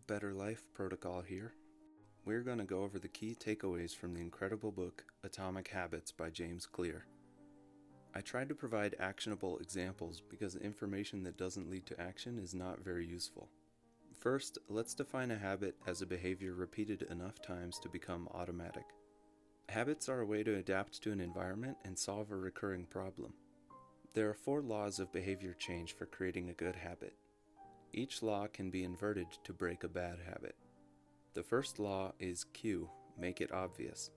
Better Life Protocol here. We're going to go over the key takeaways from the incredible book Atomic Habits by James Clear. I tried to provide actionable examples because information that doesn't lead to action is not very useful. First, let's define a habit as a behavior repeated enough times to become automatic. Habits are a way to adapt to an environment and solve a recurring problem. There are 4 laws of behavior change for creating a good habit. Each law can be inverted to break a bad habit. The first law is Q, make it obvious.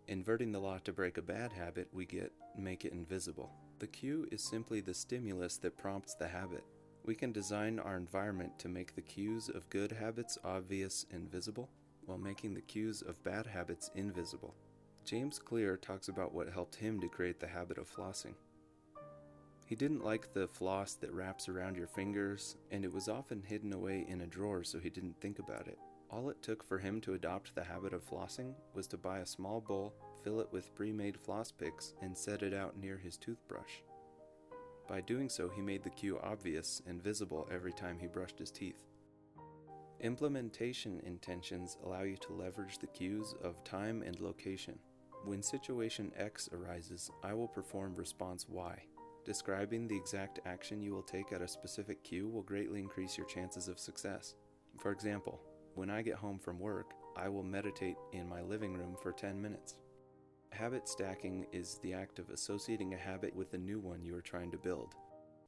Inverting the law to break a bad habit, we get make it invisible. The Q is simply the stimulus that prompts the habit. We can design our environment to make the cues of good habits obvious and visible, while making the cues of bad habits invisible. James Clear talks about what helped him to create the habit of flossing. He didn't like the floss that wraps around your fingers, and it was often hidden away in a drawer so he didn't think about it. All it took for him to adopt the habit of flossing was to buy a small bowl, fill it with pre-made floss picks, and set it out near his toothbrush. By doing so, he made the cue obvious and visible every time he brushed his teeth. Implementation intentions allow you to leverage the cues of time and location. When situation X arises, I will perform response Y. Describing the exact action you will take at a specific cue will greatly increase your chances of success. For example, when I get home from work, I will meditate in my living room for 10 minutes. Habit stacking is the act of associating a habit with a new one you are trying to build.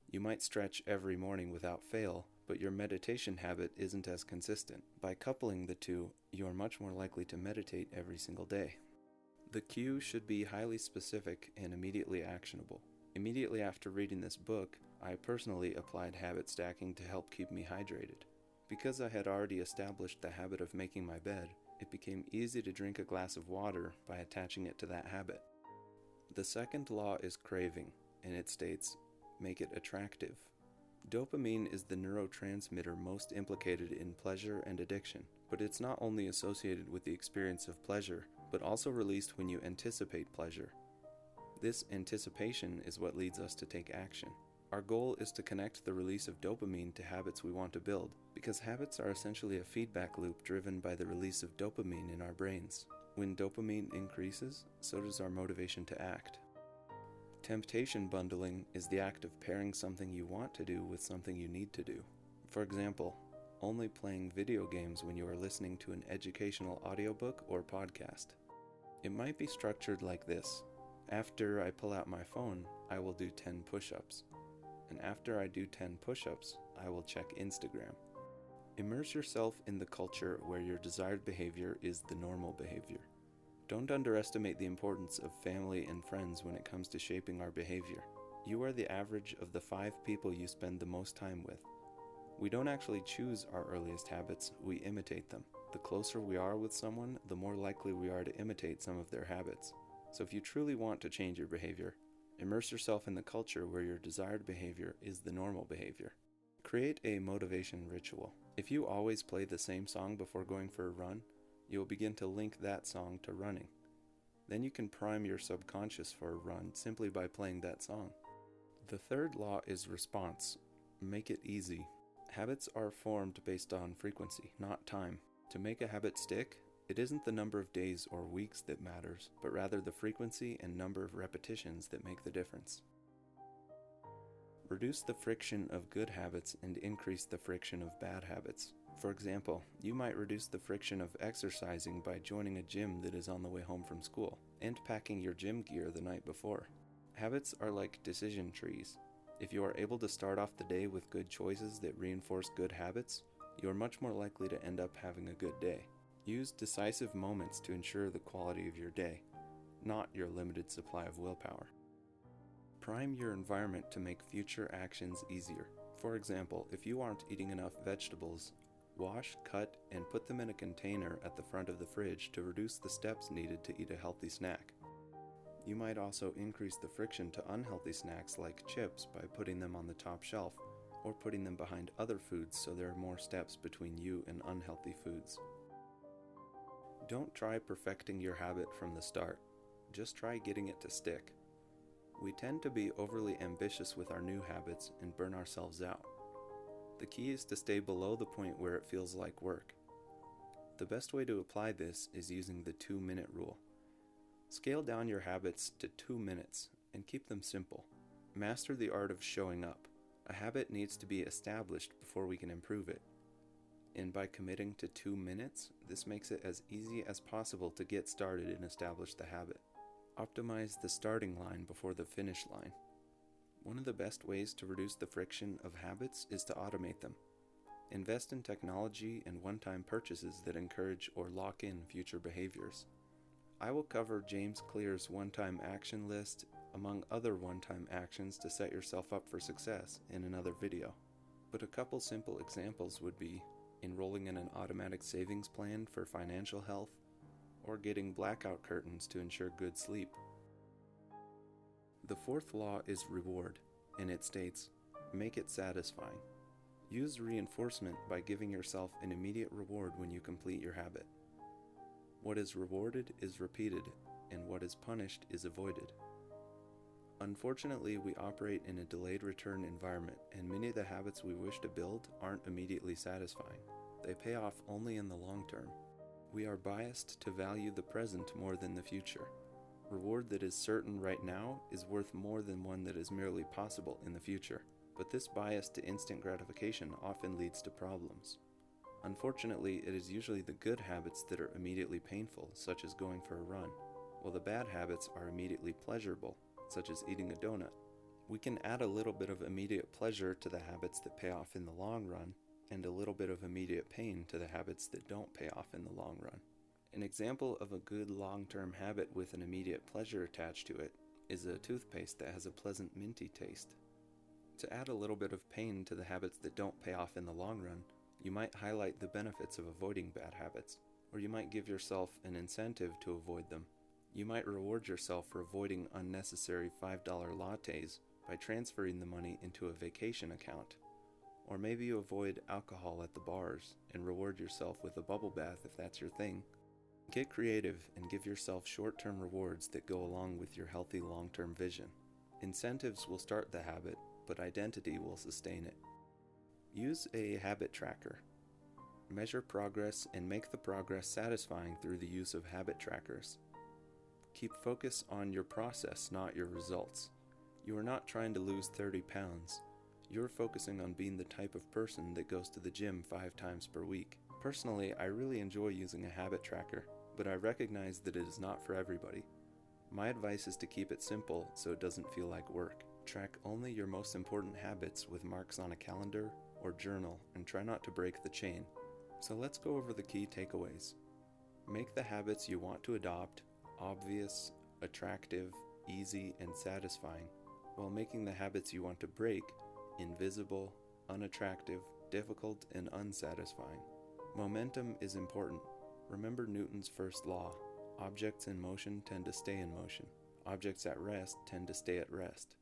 You might stretch every morning without fail, but your meditation habit isn't as consistent. By coupling the two, you are much more likely to meditate every single day. The cue should be highly specific and immediately actionable. Immediately after reading this book, I personally applied habit stacking to help keep me hydrated. Because I had already established the habit of making my bed, it became easy to drink a glass of water by attaching it to that habit. The second law is craving, and it states, make it attractive. Dopamine is the neurotransmitter most implicated in pleasure and addiction, but it's not only associated with the experience of pleasure, but also released when you anticipate pleasure. This anticipation is what leads us to take action. Our goal is to connect the release of dopamine to habits we want to build, because habits are essentially a feedback loop driven by the release of dopamine in our brains. When dopamine increases, so does our motivation to act. Temptation bundling is the act of pairing something you want to do with something you need to do. For example, only playing video games when you are listening to an educational audiobook or podcast. It might be structured like this. After I pull out my phone, I will do 10 push-ups. And after I do 10 push-ups, I will check Instagram. Immerse yourself in the culture where your desired behavior is the normal behavior. Don't underestimate the importance of family and friends when it comes to shaping our behavior. You are the average of the 5 people you spend the most time with. We don't actually choose our earliest habits, we imitate them. The closer we are with someone, the more likely we are to imitate some of their habits. So if you truly want to change your behavior, immerse yourself in the culture where your desired behavior is the normal behavior. Create a motivation ritual. If you always play the same song before going for a run, you will begin to link that song to running. Then you can prime your subconscious for a run simply by playing that song. The third law is response. Make it easy. Habits are formed based on frequency, not time. To make a habit stick, it isn't the number of days or weeks that matters, but rather the frequency and number of repetitions that make the difference. Reduce the friction of good habits and increase the friction of bad habits. For example, you might reduce the friction of exercising by joining a gym that is on the way home from school, and packing your gym gear the night before. Habits are like decision trees. If you are able to start off the day with good choices that reinforce good habits, you are much more likely to end up having a good day. Use decisive moments to ensure the quality of your day, not your limited supply of willpower. Prime your environment to make future actions easier. For example, if you aren't eating enough vegetables, wash, cut, and put them in a container at the front of the fridge to reduce the steps needed to eat a healthy snack. You might also increase the friction to unhealthy snacks like chips by putting them on the top shelf, or putting them behind other foods so there are more steps between you and unhealthy foods. Don't try perfecting your habit from the start. Just try getting it to stick. We tend to be overly ambitious with our new habits and burn ourselves out. The The key is to stay below the point where it feels like work. The best way to apply this is using the 2-minute rule. Scale down your habits to 2 minutes and keep them simple. Master the art of showing up. A habit needs to be established before we can improve it. And by committing to 2 minutes, this makes it as easy as possible to get started and establish the habit. Optimize the starting line before the finish line. One of the best ways to reduce the friction of habits is to automate them. Invest in technology and one-time purchases that encourage or lock in future behaviors. I will cover James Clear's one-time action list, among other one-time actions to set yourself up for success, in another video. But a couple simple examples would be enrolling in an automatic savings plan for financial health, or getting blackout curtains to ensure good sleep. The fourth law is reward, and it states, make it satisfying. Use reinforcement by giving yourself an immediate reward when you complete your habit. What is rewarded is repeated, and what is punished is avoided. Unfortunately, we operate in a delayed return environment, and many of the habits we wish to build aren't immediately satisfying. They pay off only in the long term. We are biased to value the present more than the future. Reward that is certain right now is worth more than one that is merely possible in the future. But this bias to instant gratification often leads to problems. Unfortunately, it is usually the good habits that are immediately painful, such as going for a run, while the bad habits are immediately pleasurable, such as eating a donut. We can add a little bit of immediate pleasure to the habits that pay off in the long run, and a little bit of immediate pain to the habits that don't pay off in the long run. An example of a good long-term habit with an immediate pleasure attached to it is a toothpaste that has a pleasant minty taste. To add a little bit of pain to the habits that don't pay off in the long run, you might highlight the benefits of avoiding bad habits, or you might give yourself an incentive to avoid them. You might reward yourself for avoiding unnecessary $5 lattes by transferring the money into a vacation account. Or maybe you avoid alcohol at the bars and reward yourself with a bubble bath if that's your thing. Get creative and give yourself short-term rewards that go along with your healthy long-term vision. Incentives will start the habit, but identity will sustain it. Use a habit tracker. Measure progress and make the progress satisfying through the use of habit trackers. Keep focus on your process, not your results. You are not trying to lose 30 pounds. You're focusing on being the type of person that goes to the gym 5 times per week. Personally, I really enjoy using a habit tracker, but I recognize that it is not for everybody. My advice is to keep it simple so it doesn't feel like work. Track only your most important habits with marks on a calendar or journal and try not to break the chain. So let's go over the key takeaways. Make the habits you want to adopt obvious, attractive, easy, and satisfying, while making the habits you want to break invisible, unattractive, difficult, and unsatisfying. Momentum is important. Remember Newton's first law. Objects in motion tend to stay in motion. Objects at rest tend to stay at rest.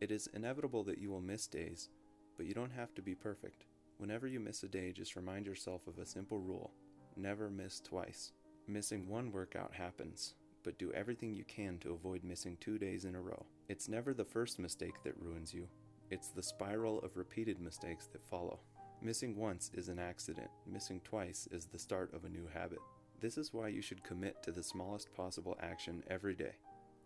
It is inevitable that you will miss days, but you don't have to be perfect. Whenever you miss a day, just remind yourself of a simple rule. Never miss twice. Missing one workout happens, but do everything you can to avoid missing 2 days in a row. It's never the first mistake that ruins you. It's the spiral of repeated mistakes that follow. Missing once is an accident. Missing twice is the start of a new habit. This is why you should commit to the smallest possible action every day.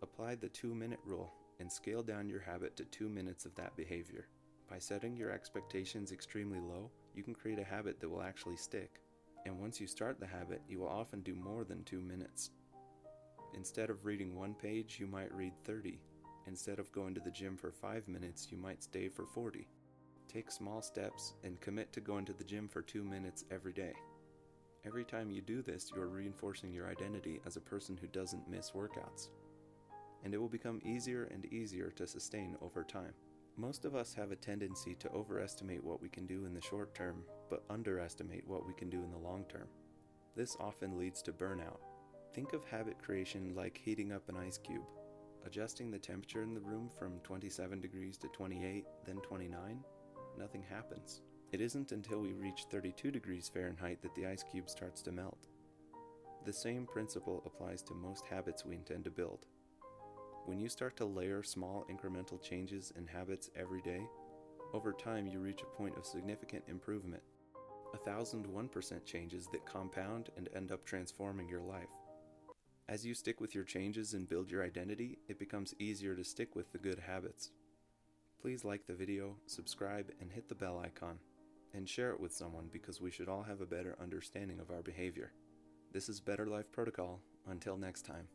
Apply the 2-minute rule and scale down your habit to 2 minutes of that behavior. By setting your expectations extremely low, you can create a habit that will actually stick. And once you start the habit, you will often do more than 2 minutes. Instead of reading 1 page, you might read 30. Instead of going to the gym for 5 minutes, you might stay for 40. Take small steps and commit to going to the gym for 2 minutes every day. Every time you do this, you are reinforcing your identity as a person who doesn't miss workouts. And it will become easier and easier to sustain over time. Most of us have a tendency to overestimate what we can do in the short term, but underestimate what we can do in the long term. This often leads to burnout. Think of habit creation like heating up an ice cube. Adjusting the temperature in the room from 27 degrees to 28, then 29, nothing happens. It isn't until we reach 32 degrees Fahrenheit that the ice cube starts to melt. The same principle applies to most habits we intend to build. When you start to layer small incremental changes in habits every day, Over time, you reach a point of significant improvement. 1001% changes that compound and end up transforming your life. As you stick with your changes and build your identity, it becomes easier to stick with the good habits. Please like the video, subscribe, and hit the bell icon. And share it with someone because we should all have a better understanding of our behavior. This is Better Life Protocol. Until next time.